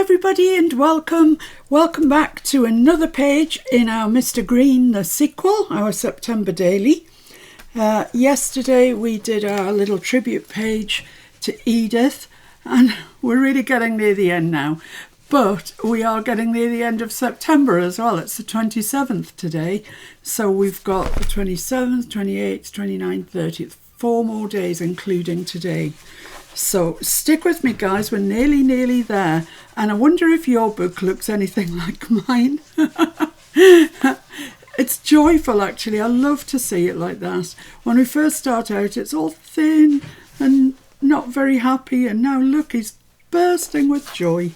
everybody, and welcome back to another page in our Mr. Green the sequel, our September daily. Yesterday we did our little tribute page to Edith, and we're really getting near the end now, but we are getting near the end of September as well. It's the 27th today, so we've got the 27th, 28th, 29th, 30th, 4 more days including today. So stick with me, guys, we're nearly there. And I wonder if your book looks anything like mine. It's joyful, actually. I love to see it like that. When we first start out, it's all thin and not very happy. And now look, he's bursting with joy.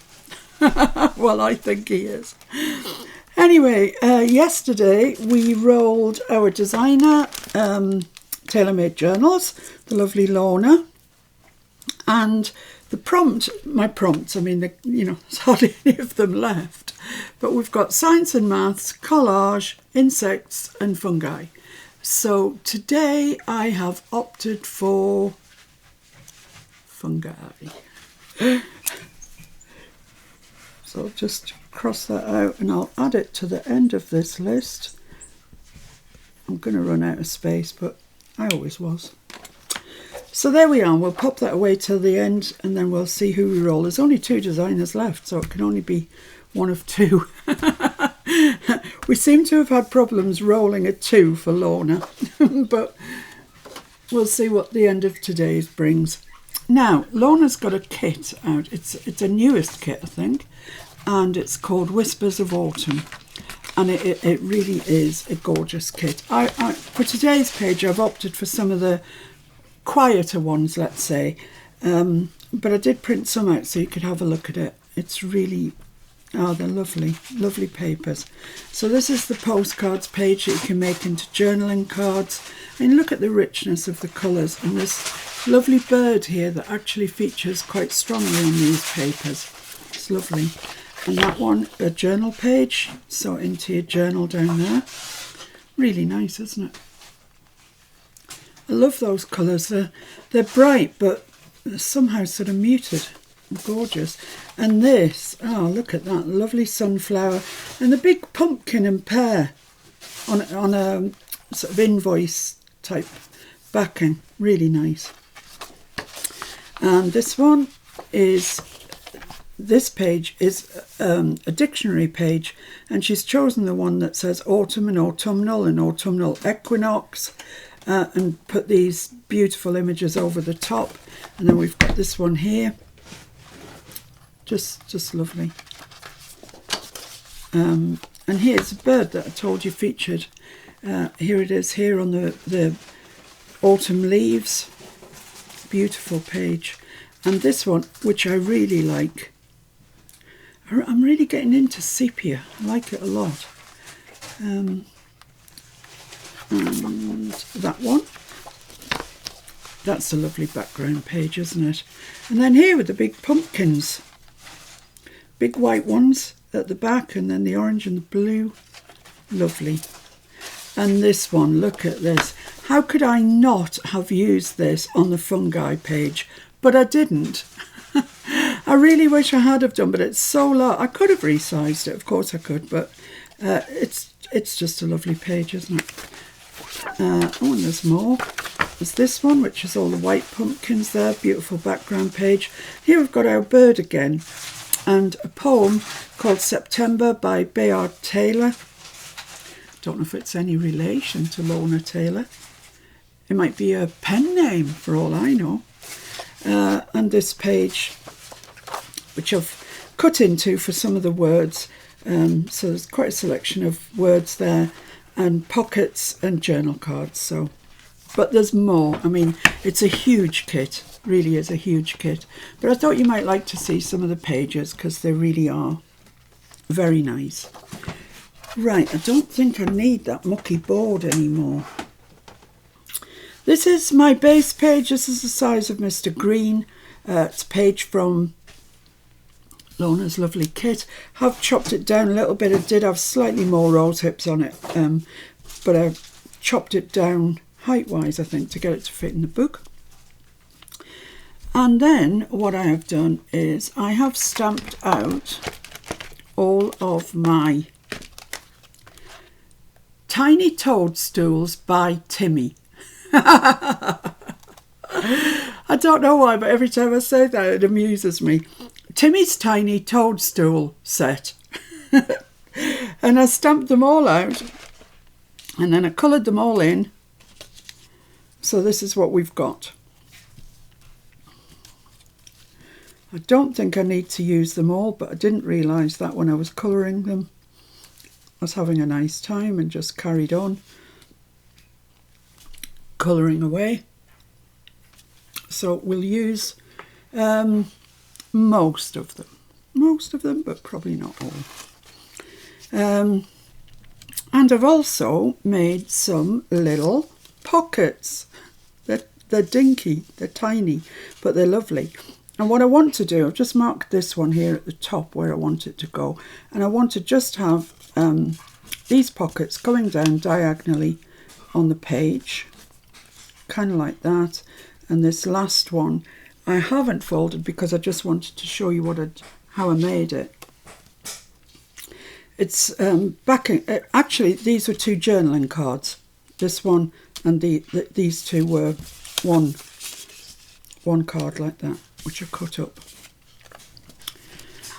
Well, I think he is. Anyway, yesterday we rolled our designer tailor-made journals, the lovely Lorna. And the my prompts, I mean, there's hardly any of them left. But we've got science and maths, collage, insects and fungi. So today I have opted for fungi. So I'll just cross that out and I'll add it to the end of this list. I'm going to run out of space, but I always was. So there we are, we'll pop that away till the end and then we'll see who we roll. There's only 2 designers left, so it can only be one of 2. We seem to have had problems rolling a 2 for Lorna, but we'll see what the end of today's brings. Now, Lorna's got a kit out. It's a newest kit, I think, and it's called Whispers of Autumn. And it really is a gorgeous kit. For today's page, I've opted for some of the quieter ones, let's say, but I did print some out so you could have a look at it. It's really, they're lovely papers. So this is the postcards page that you can make into journaling cards. And look at the richness of the colours, and this lovely bird here that actually features quite strongly on these papers. It's lovely. And that one, a journal page, so into your journal down there. Really nice, isn't it? I love those colours. They're bright, but somehow sort of muted. Gorgeous. And this, look at that lovely sunflower and the big pumpkin and pear on a sort of invoice type backing. Really nice. And this page is a dictionary page, and she's chosen the one that says autumn and autumnal equinox. And put these beautiful images over the top, and then we've got this one here, just lovely. And here's a bird that I told you featured. Here it is here on the autumn leaves. Beautiful page. And this one, which I really like, I'm really getting into sepia. I like it a lot. And that one, that's a lovely background page, isn't it? And then here with the big pumpkins, big white ones at the back, and then the orange and the blue. Lovely. And this one, look at this. How could I not have used this on the fungi page? But I didn't. I really wish I had have done, but it's so large. I could have resized it, of course I could, but it's just a lovely page, isn't it? And there's more. There's this one, which is all the white pumpkins there. Beautiful background page. Here we've got our bird again, and a poem called September by Bayard Taylor. Don't know if it's any relation to Lorna Taylor. It might be a pen name for all I know. And this page, which I've cut into for some of the words. So there's quite a selection of words there, and pockets and journal cards. So, but there's more. I mean, it's a huge kit, really is a huge kit. But I thought you might like to see some of the pages because they really are very nice. Right, I don't think I need that mucky board anymore. This is my base page. This is the size of Mr. Green. It's a page from Lorna's lovely kit. Have chopped it down a little bit. It did have slightly more rose hips on it, but I chopped it down height wise, I think, to get it to fit in the book. And then what I have done is I have stamped out all of my tiny toadstools by Timmy. I don't know why, but every time I say that it amuses me. Timmy's tiny toadstool set. And I stamped them all out and then I coloured them all in. So this is what we've got. I don't think I need to use them all, but I didn't realise that when I was colouring them. I was having a nice time and just carried on colouring away. So we'll use most of them, but probably not all. And I've also made some little pockets. They're dinky, they're tiny, but they're lovely. And what I want to do, I've just marked this one here at the top where I want it to go. And I want to just have these pockets going down diagonally on the page, kind of like that. And this last one I haven't folded because I just wanted to show you how I made it. It's actually these were 2 journaling cards. This one and these 2 were one card like that, which are cut up.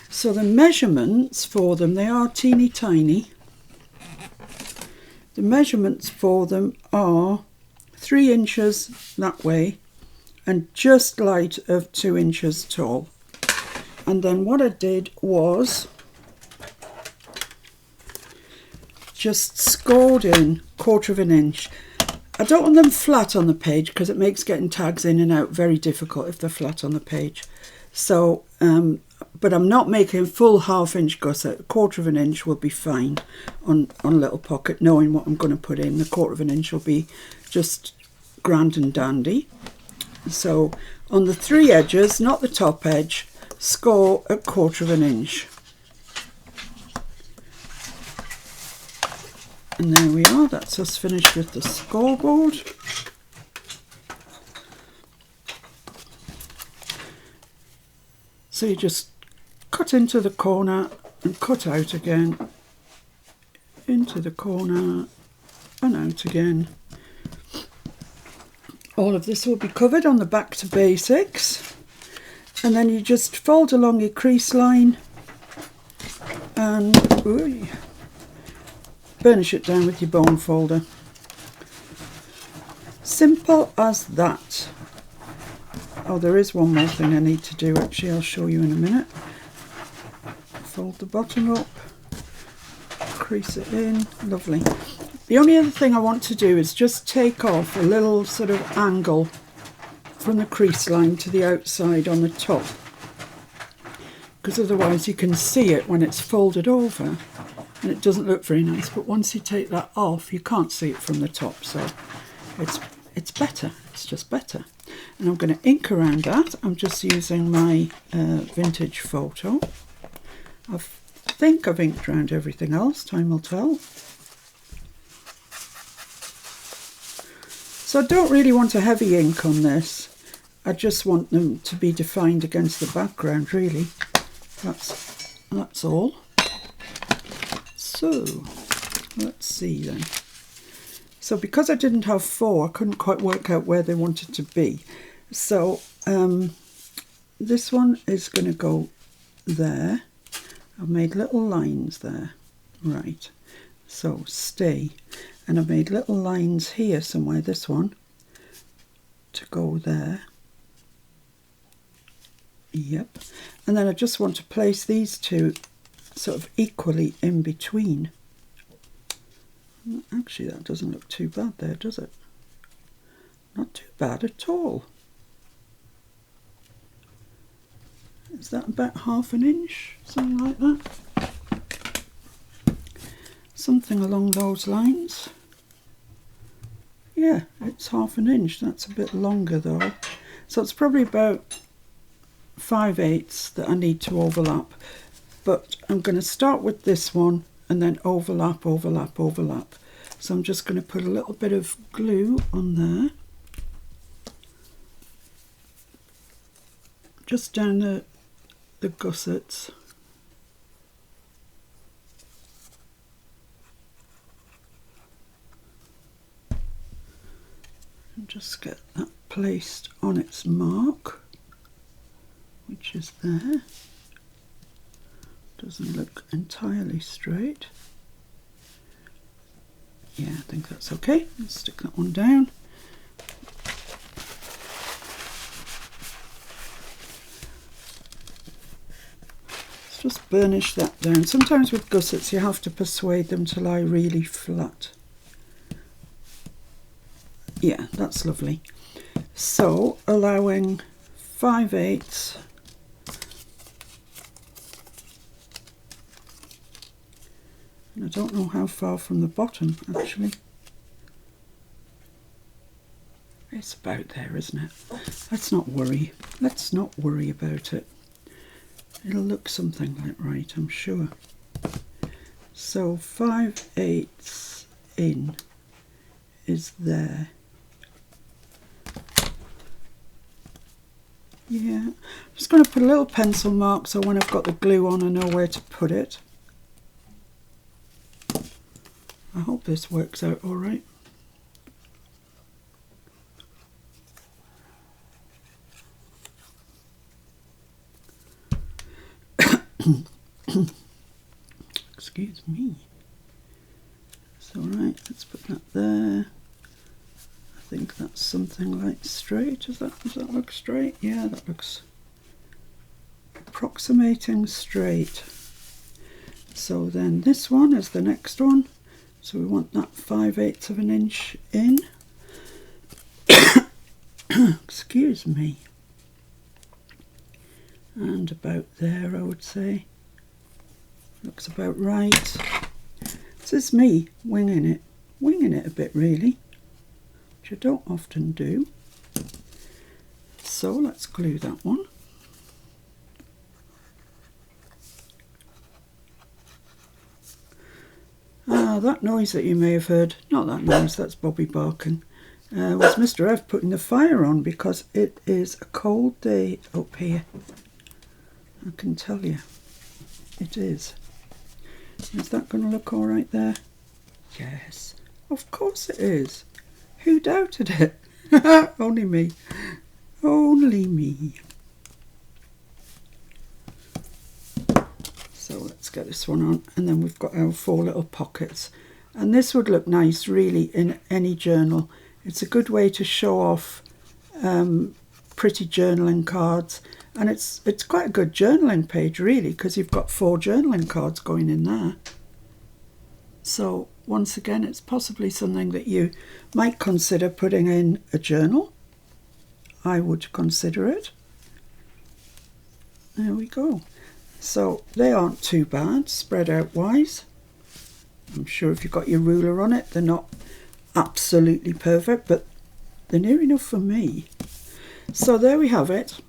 So the measurements for them, they are teeny tiny. The measurements for them are 3 inches that way and just light of 2 inches tall. And then what I did was just scored in 1/4 of an inch. I don't want them flat on the page because it makes getting tags in and out very difficult if they're flat on the page. So, but I'm not making a full 1/2 inch gusset. 1/4 of an inch will be fine on a little pocket, knowing what I'm going to put in. The 1/4 of an inch will be just grand and dandy. So on the 3 edges, not the top edge, score at 1/4 of an inch. And there we are, that's us finished with the scoreboard. So you just cut into the corner and cut out again, into the corner and out again. All of this will be covered on the back to basics. And then you just fold along your crease line and burnish it down with your bone folder. Simple as that. Oh, there is one more thing I need to do actually, I'll show you in a minute. Fold the bottom up, crease it in, lovely. The only other thing I want to do is just take off a little sort of angle from the crease line to the outside on the top, because otherwise you can see it when it's folded over and it doesn't look very nice. But once you take that off, you can't see it from the top, so it's better. It's just better. And I'm going to ink around that. I'm just using my vintage photo. I think I've inked around everything else. Time will tell. So I don't really want a heavy ink on this. I just want them to be defined against the background, really. That's all. So let's see then. So because I didn't have 4, I couldn't quite work out where they wanted to be. So this one is going to go there. I've made little lines there. Right. So stay. And I've made little lines here somewhere, this one, to go there. Yep. And then I just want to place these 2 sort of equally in between. Actually, that doesn't look too bad there, does it? Not too bad at all. Is that about 1/2 inch? Something like that? Something along those lines. Yeah, it's 1/2 inch. That's a bit longer though. So it's probably about 5/8 that I need to overlap. But I'm going to start with this one and then overlap, overlap, overlap. So I'm just going to put a little bit of glue on there. just down the gussets. And just get that placed on its mark, which is there. Doesn't look entirely straight. Yeah, I think that's okay. Let's stick that one down. Let's just burnish that down. Sometimes with gussets you have to persuade them to lie really flat. Yeah, that's lovely. So allowing 5/8 and I don't know how far from the bottom actually. It's about there, isn't it? Let's not worry. Let's not worry about it. It'll look something like right, I'm sure. So 5/8 in is there. Yeah, I'm just going to put a little pencil mark so when I've got the glue on I know where to put it. I hope this works out all right. Excuse me. It's all right, let's put that there. I think that's something like straight. Does that look straight? Yeah, that looks approximating straight. So then this one is the next one. So we want that 5/8 of an inch in. Excuse me. And about there, I would say. Looks about right. This is me winging it a bit really, which I don't often do. So let's glue that one. That noise that you may have heard, not that noise, that's Bobby barking, was Mr. F putting the fire on because it is a cold day up here. I can tell you, it is. Is that going to look all right there? Yes, of course it is. Who doubted it? Only me. Only me. So let's get this one on, and then we've got our 4 little pockets. And this would look nice really in any journal. It's a good way to show off pretty journaling cards. And it's quite a good journaling page really, because you've got 4 journaling cards going in there. So once again, it's possibly something that you might consider putting in a journal. I would consider it. There we go. So they aren't too bad, spread out wise. I'm sure if you've got your ruler on it, they're not absolutely perfect, but they're near enough for me. So there we have it.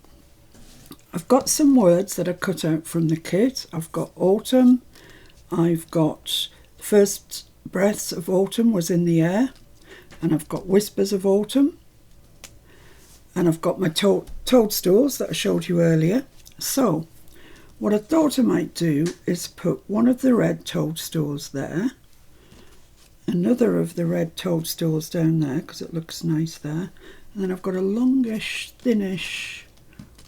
I've got some words that are cut out from the kit. I've got autumn. I've got the first breaths of autumn was in the air. And I've got whispers of autumn. And I've got my toadstools that I showed you earlier. So what I thought I might do is put one of the red toadstools there, another of the red toadstools down there because it looks nice there, and then I've got a longish, thinnish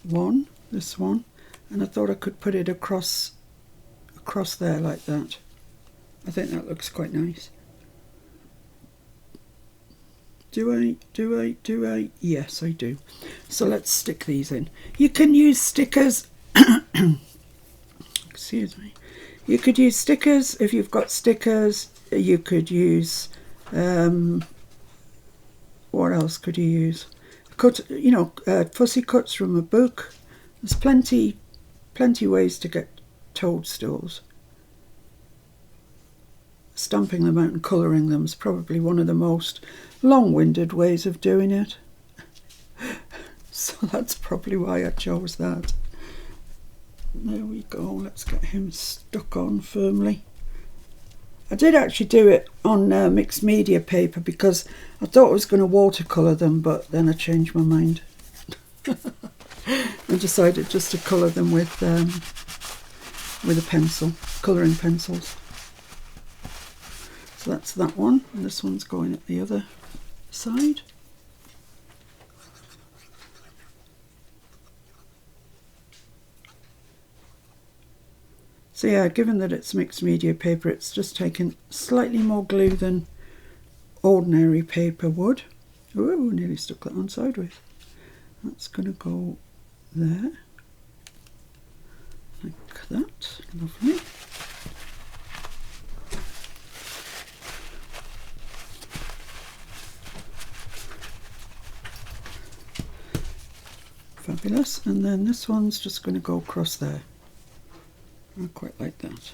one, this one, and I thought I could put it across there like that. I think that looks quite nice. Do I? Yes, I do. So let's stick these in. You can use stickers. Excuse me. You could use stickers if you've got stickers. You could use, what else could you use? Fussy cuts from a book. There's plenty ways to get toadstools. Stamping them out and colouring them is probably one of the most long-winded ways of doing it. So that's probably why I chose that. There we go, let's get him stuck on firmly. I did actually do it on mixed media paper because I thought I was going to watercolour them, but then I changed my mind. I decided just to colour them with a pencil, colouring pencils. So that's that one, and this one's going at the other side. So yeah, given that it's mixed media paper, it's just taken slightly more glue than ordinary paper would. Ooh, nearly stuck that on sideways. That's going to go there, like that. Lovely. Fabulous. And then this one's just going to go across there. I quite like that.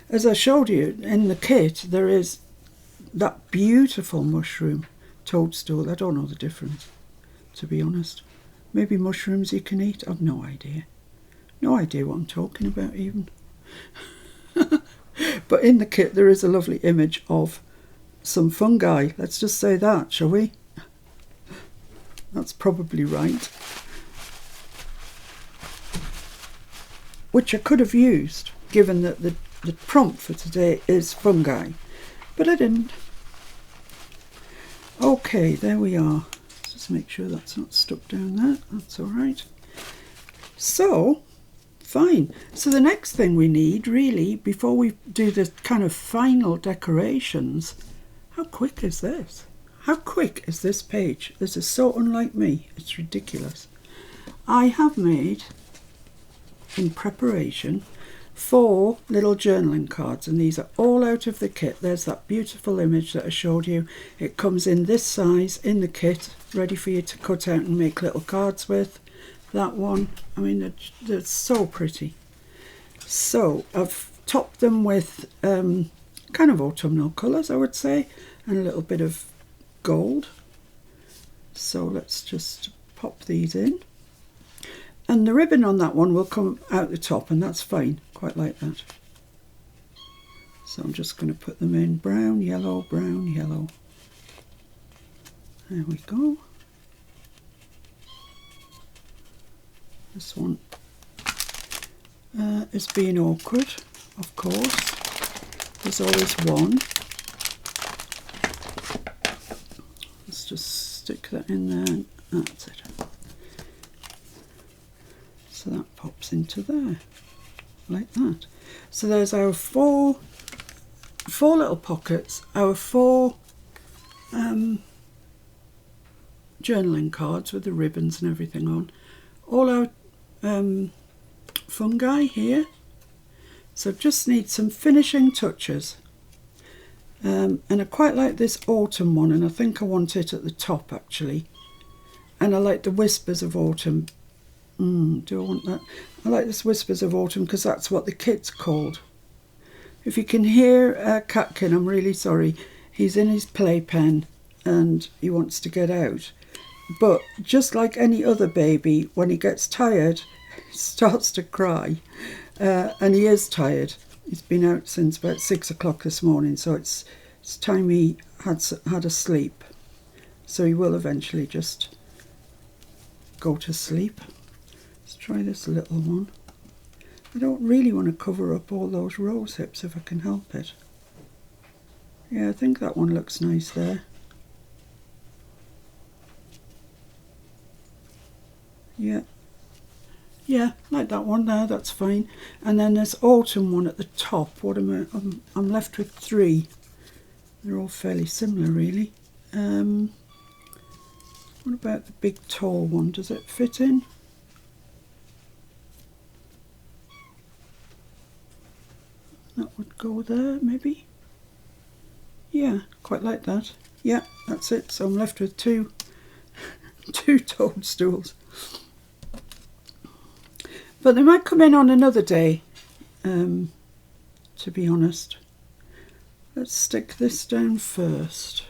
As I showed you in the kit, there is that beautiful mushroom toadstool. I don't know the difference, to be honest. Maybe mushrooms you can eat. I've no idea. No idea what I'm talking about even. But in the kit there is a lovely image of some fungi. Let's just say that, shall we? That's probably right. Which I could have used, given that the prompt for today is fungi. But I didn't. Okay, there we are. Let's just make sure that's not stuck down there. That's all right. So, fine. So the next thing we need, really, before we do the kind of final decorations, how quick is this? How quick is this page? This is so unlike me. It's ridiculous. I have made, in preparation, 4 little journaling cards, and these are all out of the kit. There's that beautiful image that I showed you. It comes in this size in the kit, ready for you to cut out and make little cards with. That one, I mean, they're so pretty. So I've topped them with kind of autumnal colours, I would say, and a little bit of gold. So let's just pop these in. And the ribbon on that one will come out the top, and that's fine. Quite like that. So I'm just going to put them in brown, yellow, brown, yellow. There we go. This one is being awkward, of course. There's always one. Let's just stick that in there. That's it. So that pops into there, like that. So there's our four little pockets, our 4 journaling cards with the ribbons and everything on, all our fungi here. So just need some finishing touches. And I quite like this autumn one, and I think I want it at the top actually. And I like the whispers of autumn. Do I want that? I like this whispers of autumn because that's what the kit's called. If you can hear Catkin, I'm really sorry. He's in his playpen and he wants to get out. But just like any other baby, when he gets tired, he starts to cry. And he is tired. He's been out since about 6 o'clock this morning, so it's time he had a sleep. So he will eventually just go to sleep. Let's try this little one. I don't really want to cover up all those rose hips if I can help it. Yeah, I think that one looks nice there. Yeah, like that one there, that's fine. And then this autumn one at the top. What am I? I'm left with 3. They're all fairly similar, really. What about the big tall one? Does it fit in? That would go there, maybe. Yeah, quite like that. Yeah, that's it. So I'm left with 2 toadstools. But they might come in on another day, to be honest. Let's stick this down first.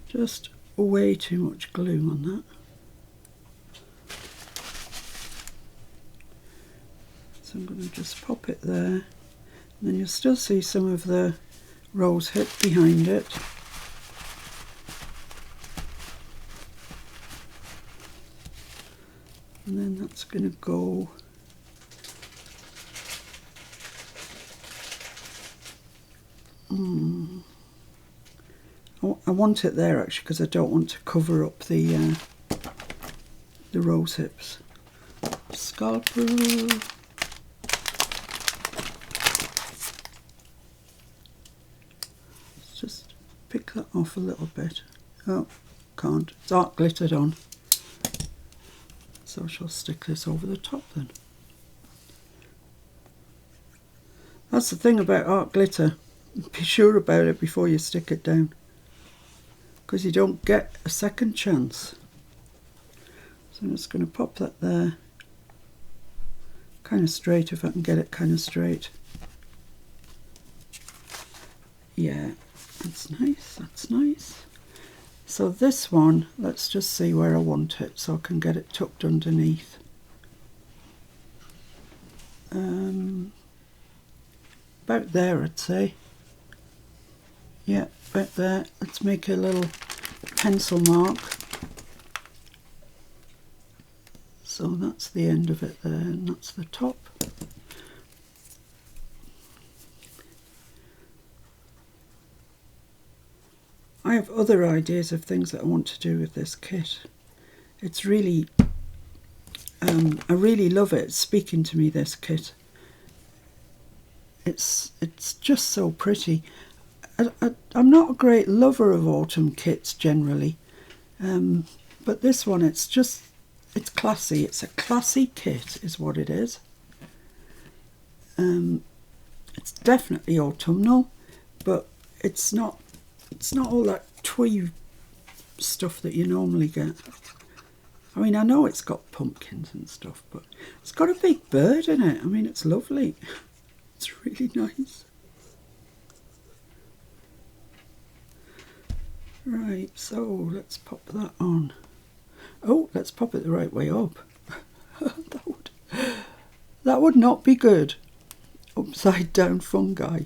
Just way too much glue on that. So I'm going just pop it there, and then you'll still see some of the rose hip behind it. And then that's going to go I want it there actually, because I don't want to cover up the rose hips. Scalpel. Let's just pick that off a little bit. Oh, can't. It's art glittered on. So I shall stick this over the top then. That's the thing about art glitter. Be sure about it before you stick it down, because you don't get a second chance. So I'm just going to pop that there, kind of straight if I can get it kind of straight. Yeah, that's nice, that's nice. So this one, let's just see where I want it so I can get it tucked underneath. About there, I'd say. Yeah, about there. Let's make a little pencil mark. So that's the end of it there, and that's the top. I have other ideas of things that I want to do with this kit. It's really, I really love it. It's speaking to me, this kit. It's just so pretty. I'm not a great lover of autumn kits generally, but this one, it's classy. It's a classy kit is what it is. It's definitely autumnal, but it's not all that twee stuff that you normally get. I mean, I know it's got pumpkins and stuff, but it's got a big bird in it. I mean, it's lovely. It's really nice. Right, so let's pop that on. Oh, let's pop it the right way up. that would not be good. Upside down fungi.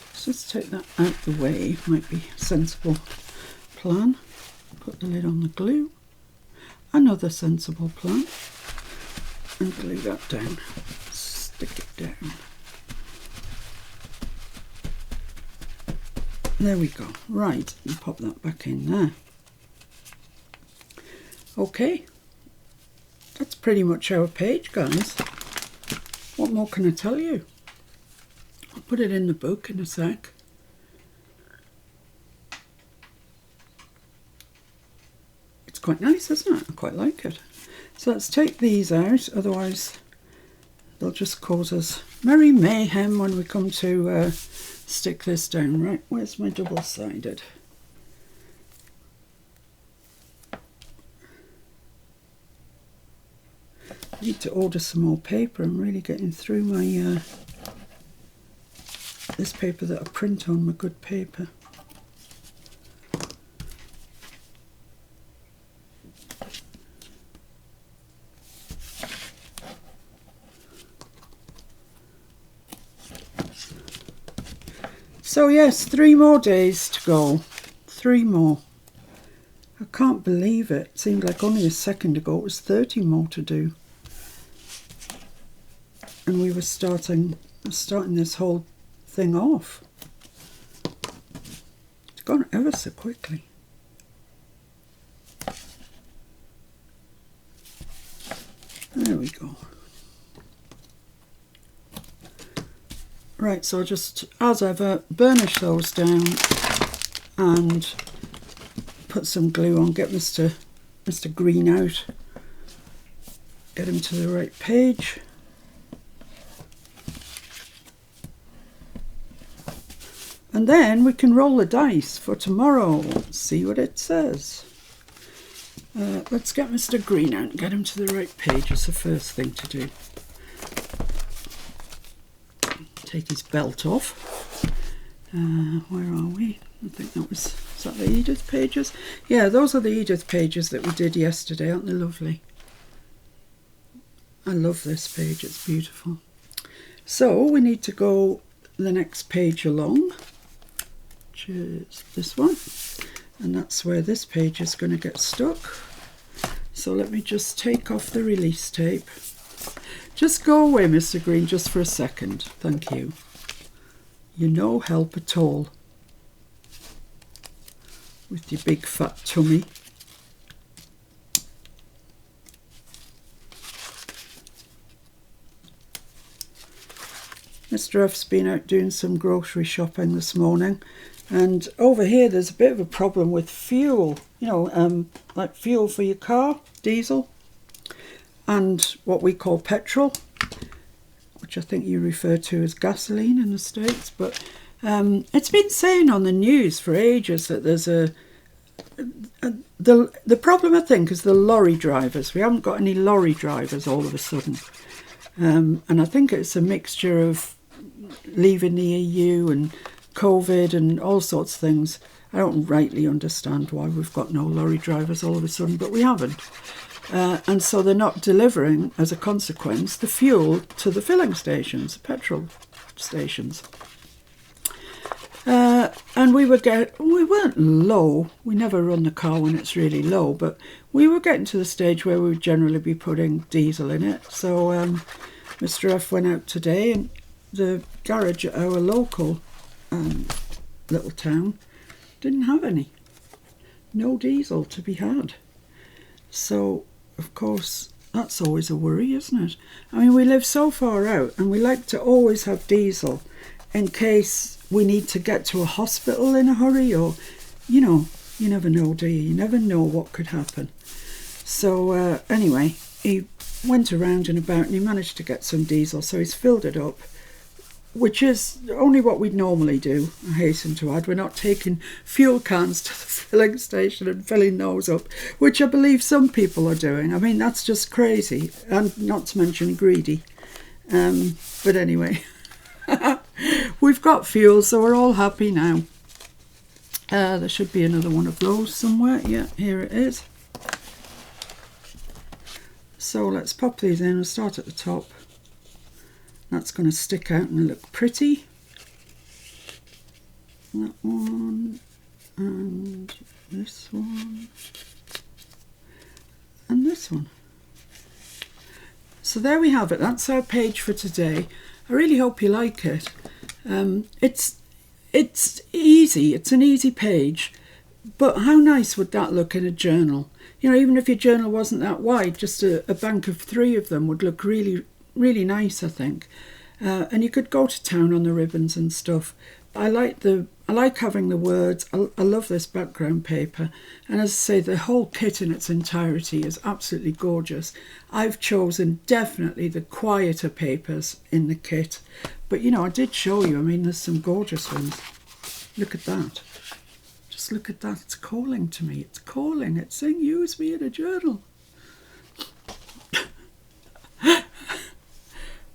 Let's just take that out the way. Might be a sensible plan. Put the lid on the glue. Another sensible plan. And glue that down. Stick it down. There we go. Right, and pop that back in there. Okay, that's pretty much our page, guys. What more can I tell you? I'll put it in the book in a sec. It's quite nice, isn't it? I quite like it. So let's take these out, otherwise they'll just cause us merry mayhem when we come to stick this down. Right, where's my double-sided? I need to order some more paper. I'm really getting through my this paper that I print on, my good paper. So yes, 3 more days to go. 3 more. I can't believe it. It seemed like only a second ago it was 30 more to do. And we were starting this whole thing off. It's gone ever so quickly. There we go. Right, so I'll just, as ever, burnish those down and put some glue on, get Mr. Green out, get him to the right page. And then we can roll the dice for tomorrow, see what it says. Let's get Mr. Green out and get him to the right page. It's the first thing to do. Take his belt off. Where are we? I think that was, is that the Edith pages? Yeah, those are the Edith pages that we did yesterday, aren't they lovely? I love this page, it's beautiful. So we need to go the next page along, which is this one, and that's where this page is going to get stuck. So let me just take off the release tape. Just go away, Mr. Green, just for a second. Thank you. You're no help at all with your big fat tummy. Mr. F's been out doing some grocery shopping this morning, and over here there's a bit of a problem with fuel, you know, like fuel for your car, diesel, and what we call petrol, which I think you refer to as gasoline in the States. But it's been saying on the news for ages that there's the problem, I think, is the lorry drivers. We haven't got any lorry drivers all of a sudden, and I think it's a mixture of leaving the EU and COVID and all sorts of things. I don't rightly understand why we've got no lorry drivers all of a sudden, but we haven't. And so they're not delivering, as a consequence, the fuel to the filling stations, petrol stations. And we weren't low. We never run the car when it's really low, but we were getting to the stage where we would generally be putting diesel in it. So Mr. F went out today, and the garage at our local little town didn't have any. No diesel to be had. So, of course, that's always a worry, isn't it? I mean, we live so far out, and we like to always have diesel in case we need to get to a hospital in a hurry, or, you know, you never know, do you? You never know what could happen. So, anyway, he went around and about, and he managed to get some diesel, so he's filled it up, which is only what we'd normally do, I hasten to add. We're not taking fuel cans to the filling station and filling those up, which I believe some people are doing. I mean, that's just crazy, and not to mention greedy. But anyway, we've got fuel, so we're all happy now. There should be another one of those somewhere. Yeah, here it is. So let's pop these in and start at the top. That's going to stick out and look pretty. That one, and this one, and this one. So there we have it. That's our page for today. I really hope you like it. It's easy. It's an easy page. But how nice would that look in a journal? You know, even if your journal wasn't that wide, just a bank of 3 of them would look really, really nice, I think. And you could go to town on the ribbons and stuff. I like having the words. I love this background paper. And as I say, the whole kit in its entirety is absolutely gorgeous. I've chosen definitely the quieter papers in the kit. But, you know, I did show you. I mean, there's some gorgeous ones. Look at that. Just look at that. It's calling to me. It's calling. It's saying, use me in a journal.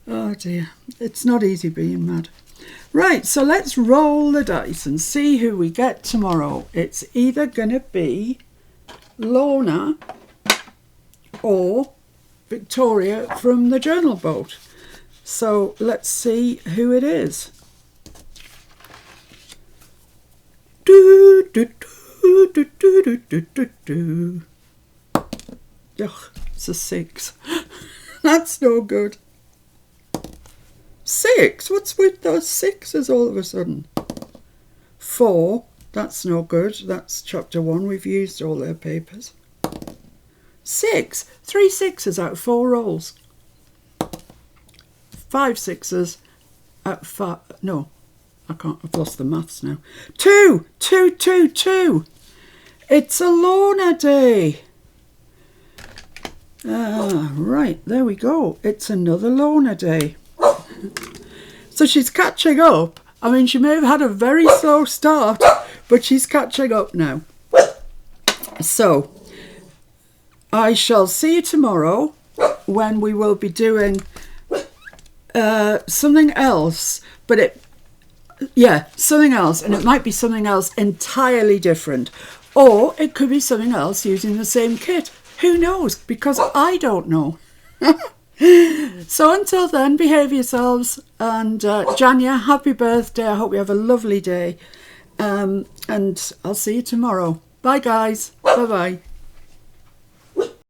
Oh dear, it's not easy being mad. Right, so let's roll the dice and see who we get tomorrow. It's either going to be Lorna or Victoria from the journal boat. So let's see who it is. Do, do, do, do, do, do, do, do, do. Ugh, it's a 6. That's no good. 6? What's with those 6s all of a sudden? 4? That's no good. That's chapter 1. We've used all their papers. 6? 3 6s out of 4 rolls. 5 6s out of 5. No, I can't. I've lost the maths now. 2! 2, 2, 2. It's a Lorna day. Right, there we go. It's another Lorna day. So she's catching up. I mean, she may have had a very slow start, but she's catching up now. So I shall see you tomorrow when we will be doing something else. But something else. And it might be something else entirely different. Or it could be something else using the same kit. Who knows? Because I don't know. So until then, behave yourselves. And Janya, happy birthday. I hope you have a lovely day. And I'll see you tomorrow. Bye, guys. Bye-bye.